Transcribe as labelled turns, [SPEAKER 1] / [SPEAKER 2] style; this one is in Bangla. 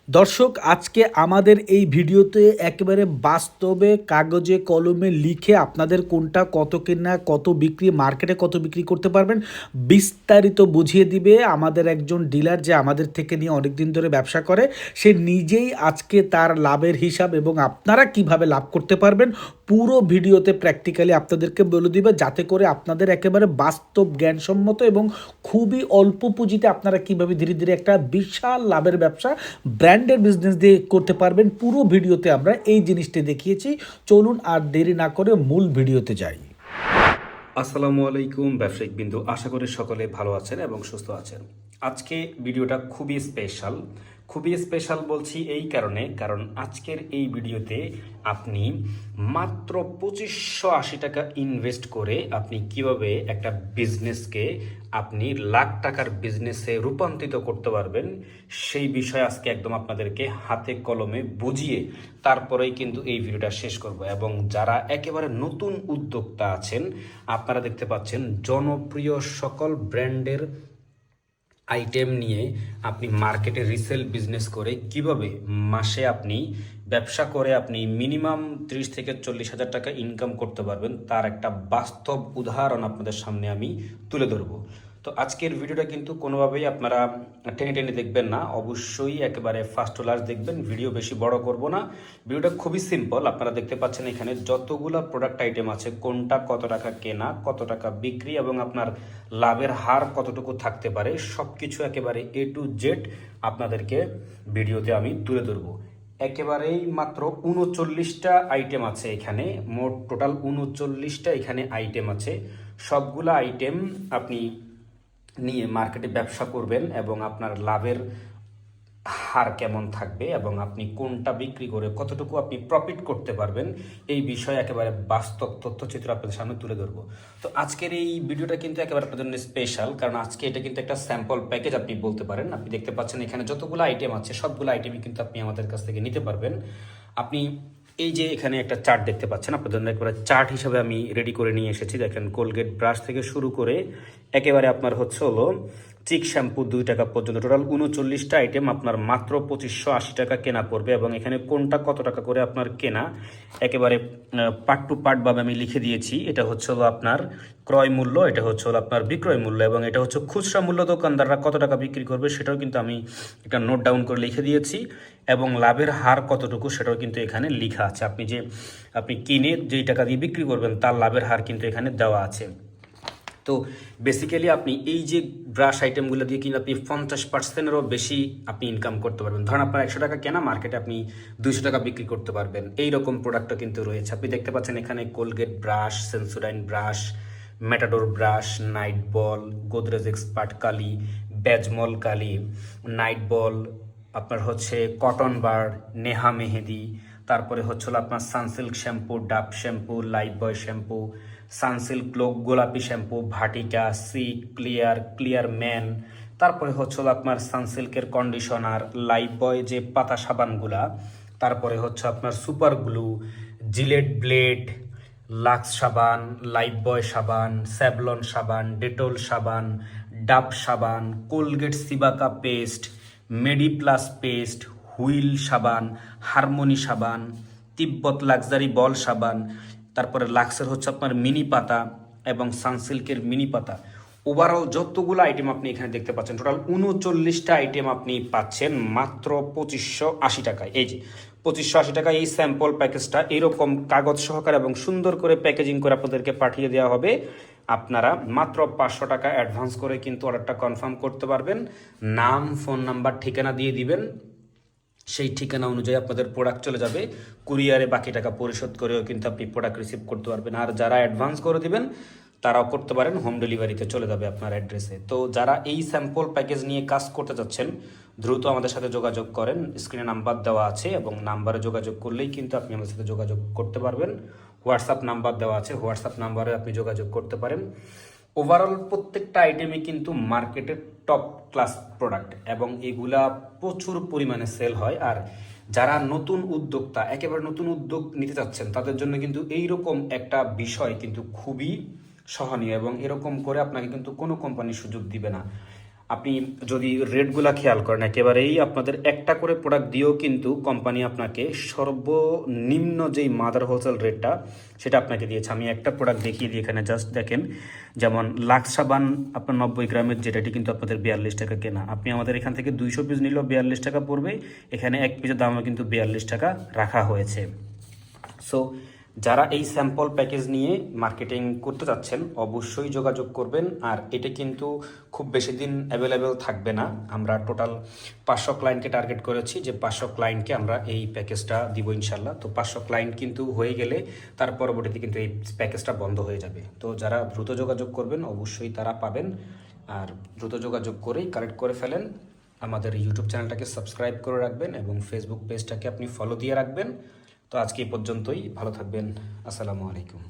[SPEAKER 1] দর্শক, আজকে আমাদের এই ভিডিওতে একেবারে বাস্তবে কাগজে কলমে লিখে আপনাদের কোনটা কত কেনা, কত বিক্রি, মার্কেটে কত বিক্রি করতে পারবেন বিস্তারিত বুঝিয়ে দিবে আমাদের একজন ডিলার, যে আমাদের থেকে নিয়ে অনেক দিন ধরে ব্যবসা করে। সে নিজেই আজকে তার লাভের হিসাব এবং আপনারা কিভাবে লাভ করতে পারবেন পুরো ভিডিওতে প্র্যাকটিক্যালি আপনাদেরকে বলে দিবে, যাতে করে আপনাদের একেবারে বাস্তব জ্ঞানসম্মত এবং খুবই অল্প পুঁজিতে আপনারা কিভাবে ধীরে ধীরে একটা বিশাল লাভের ব্যবসা, ব্র্যান্ডের বিজনেস দিয়ে করতে পারবেন। পুরো ভিডিওতে আমরা এই জিনিসটি দেখিয়েছি। চলুন আর দেরি না করে মূল ভিডিওতে যাই।
[SPEAKER 2] আসসালামু আলাইকুম ব্যবসায়িক বিন্দু, আশা করি সকলে ভালো আছেন এবং সুস্থ আছেন। আজকে ভিডিওটা খুবই স্পেশাল বলছি এই কারণ আজকের এই ভিডিওতে আপনি মাত্র 2580 টাকা ইনভেস্ট করে আপনি কিভাবে একটা বিজনেসকে আপনি লাখ টাকার বিজনেসে রূপান্তরিত করতে পারবেন সেই বিষয়ে আজকে একদম আপনাদেরকে হাতে কলমে বুঝিয়ে তারপরেই কিন্তু এই ভিডিওটা শেষ করব। এবং যারা একেবারে নতুন উদ্যোক্তা আছেন, আপনারা দেখতে পাচ্ছেন জনপ্রিয় সকল ব্র্যান্ডের আইটেম নিয়ে আপনি মার্কেটে রিসেল বিজনেস করে কিভাবে মাসে আপনি ব্যবসা করে আপনি মিনিমাম 30 থেকে 40 হাজার টাকা ইনকাম করতে পারবেন, তার একটা বাস্তব উদাহরণ আপনাদের সামনে আমি তুলে ধরবো। তো আজকের ভিডিওটা কিন্তু কোনোভাবেই আপনারা টেনে টেনে দেখবেন না, অবশ্যই একেবারে ফার্স্ট টু লাস্ট দেখবেন। ভিডিও বেশি বড় করব না, ভিডিওটা খুবই সিম্পল। আপনারা দেখতে পাচ্ছেন এখানে যতগুলো প্রোডাক্ট আইটেম আছে, কোনটা কত টাকা কেনা, কত টাকা বিক্রি এবং আপনার লাভের হার কতটুকু থাকতে পারে, সব কিছু একেবারে A to Z আপনাদেরকে ভিডিওতে আমি তুলে ধরবো। একেবারেই মাত্র 39টা আইটেম আছে এখানে, মোট টোটাল 39টা এখানে আইটেম আছে। সবগুলা আইটেম আপনি নিয়ে মার্কেটে ব্যবসা করবেন এবং আপনার লাভের হার কেমন থাকবে এবং আপনি কোনটা বিক্রি করে কতটুকু আপনি প্রফিট করতে পারবেন, এই বিষয়ে একেবারে বাস্তব তথ্যচিত্র আপনাদের সামনে তুলে ধরবো। তো আজকের এই ভিডিওটা কিন্তু একেবারে আপনাদের জন্য স্পেশাল, কারণ আজকে এটা কিন্তু একটা স্যাম্পল প্যাকেজ আপনি বলতে পারেন। আপনি দেখতে পাচ্ছেন এখানে যতগুলো আইটেম আছে, সবগুলো আইটেমই কিন্তু আপনি আমাদের কাছ থেকে নিতে পারবেন। আপনি এই যে এখানে একটা চার্ট দেখতে পাচ্ছেন, আপনাদের জন্য একবারে চার্ট হিসাবে আমি রেডি করে নিয়ে এসেছি। দেখেন, কোলগেট ব্রাশ থেকে শুরু করে একেবারে আপনার হলো চিক শ্যাম্পু 2 টাকা পর্যন্ত টোটাল 39টা আইটেম আপনার মাত্র 2580 টাকা কেনা পড়বে। এবং এখানে কোনটা কত টাকা করে আপনার কেনা একেবারে পার্ট টু পার্ট ভাবে আমি লিখে দিয়েছি। এটা হলো আপনার ক্রয় মূল্য, এটা হলো আপনার বিক্রয় মূল্য, এবং এটা হচ্ছে খুচরা মূল্য, দোকানদাররা কত টাকা বিক্রি করবে সেটাও কিন্তু আমি একটা নোট ডাউন করে লিখে দিয়েছি। এবং লাভের হার কতটুকু সেটাও কিন্তু এখানে লেখা আছে। আপনি কিনে যেই টাকা দিয়ে বিক্রি করবেন তার লাভের হার কিন্তু এখানে দেওয়া আছে। তো বেসিক্যালি আপনি এই যে ব্রাশ আইটেমগুলো দিয়ে কিন্তু আপনি 50%-এরও বেশি আপনি ইনকাম করতে পারবেন। ধরেন আপনার 100 টাকা কেনা, মার্কেটে আপনি 200 টাকা বিক্রি করতে পারবেন, এইরকম প্রোডাক্টও কিন্তু রয়েছে। আপনি দেখতে পাচ্ছেন এখানে Colgate brush, Sensodyne brush, Matador brush, night ball, Godrej expert কালি, ব্যাজমল কালি, নাইট বল, আপনার কটন বার্ড, নেহা মেহেদি, তারপরে আপনার Sunsilk shampoo, Dove shampoo, Lifebuoy shampoo, Sunsilk glow গোলাপি শ্যাম্পু, ভাটিকা, ক্লিয়ার ম্যান, তারপরে আপনার সানসিল্কের কন্ডিশনার, লাইফ বয় যে পাতা সাবানগুলা, তারপরে আপনার super glue, Gillette blade, Lux সাবান, লাইফ বয় সাবান, স্যাভলন সাবান, ডেটল সাবান, ডাব সাবান, Colgate Cibaca paste, Mediplus paste, Wheel সাবান, হারমোনি সাবান, তিব্বত লাক্সারি বল সাবান, তারপরে লাক্সের আপনার মিনি পাতা এবং সানসিল্কের মিনি পাতা। ওভারঅল যতগুলো আইটেম আপনি এখানে দেখতে পাচ্ছেন, টোটাল 39টা আইটেম আপনি পাচ্ছেন মাত্র 2580 টাকায়। এই যে 2580 টাকা এই স্যাম্পল প্যাকেজটা এরকম কাগজ সহকারে এবং সুন্দর করে প্যাকেজিং করে আপনাদেরকে পাঠিয়ে দেওয়া হবে। আপনারা মাত্র 500 টাকা অ্যাডভান্স করে কিন্তু অর্ডারটা কনফার্ম করতে পারবেন। নাম, ফোন নাম্বার, ঠিকানা দিয়ে দিবেন, সেই ঠিকানা অনুযায়ী আপনাদের প্রোডাক্ট চলে যাবে কুরিয়ারে। বাকি টাকা পরিশোধ করেও কিন্তু আপনি প্রোডাক্ট রিসিভ করতে পারবেন। আর যারা অ্যাডভান্স করে দিবেন তারাও করতে পারেন, হোম ডেলিভারিতে চলে যাবে আপনার অ্যাড্রেসে। তো যারা এই স্যাম্পল প্যাকেজ নিয়ে কাজ করতে যাচ্ছেন, দ্রুত আমাদের সাথে যোগাযোগ করেন। স্ক্রিনে নাম্বার দেওয়া আছে এবং নাম্বারে যোগাযোগ করলেই কিন্তু আপনি আমাদের সাথে যোগাযোগ করতে পারবেন। হোয়াটসঅ্যাপ নাম্বার দেওয়া আছে, হোয়াটসঅ্যাপ নাম্বারে আপনি যোগাযোগ করতে পারেন। ওভারঅল প্রত্যেকটা আইটেমই কিন্তু মার্কেটের টপ ক্লাস প্রোডাক্ট এবং এগুলা প্রচুর পরিমাণে সেল হয়। আর যারা নতুন উদ্যোক্তা, একেবারে নতুন উদ্যোগ নিতে চাচ্ছেন, তাদের জন্য কিন্তু এইরকম একটা বিষয় কিন্তু খুবই সহনীয় এবং এরকম করে আপনাকে কিন্তু কোনো কোম্পানি সুযোগ দিবে না। আপনি যদি রেটগুলা খেয়াল করেন একেবারেই আপনাদের একটা করে প্রোডাক্ট দিয়েও কিন্তু কোম্পানি আপনাকে সর্বনিম্ন যেই মাদার হোলসেল রেটটা সেটা আপনাকে দিয়েছে। আমি একটা প্রোডাক্ট দেখিয়ে দিই এখানে, জাস্ট দেখেন। যেমন লাক্স সাবান আপনার 90 গ্রামের, যেটাটি কিন্তু আপনাদের 42 টাকা কেনা। আপনি আমাদের এখান থেকে 200 পিস নিলেও 42 টাকা পড়বে। এখানে এক পিসের দামও কিন্তু 42 টাকা রাখা হয়েছে। সো যারা এই স্যাম্পল প্যাকেজ নিয়ে মার্কেটিং করতে চাচ্ছেন অবশ্যই যোগাযোগ করবেন। আর এটা কিন্তু খুব বেশি দিন অ্যাভেলেবেল থাকবে না। আমরা টোটাল 500 ক্লায়েন্টকে টার্গেট করেছি, যে 500 ক্লায়েন্টকে আমরা এই প্যাকেজটা দিব ইনশাল্লাহ। তো 500 ক্লায়েন্ট কিন্তু হয়ে গেলে তার পরবর্তীতে কিন্তু এই প্যাকেজটা বন্ধ হয়ে যাবে। তো যারা দ্রুত যোগাযোগ করবেন অবশ্যই তারা পাবেন। আর দ্রুত যোগাযোগ করেই কালেক্ট করে ফেলেন। আমাদের ইউটিউব চ্যানেলটাকে সাবস্ক্রাইব করে রাখবেন এবং ফেসবুক পেজটাকে আপনি ফলো দিয়ে রাখবেন। তো আজকে এই পর্যন্তই, ভালো থাকবেন। আসসালামু আলাইকুম।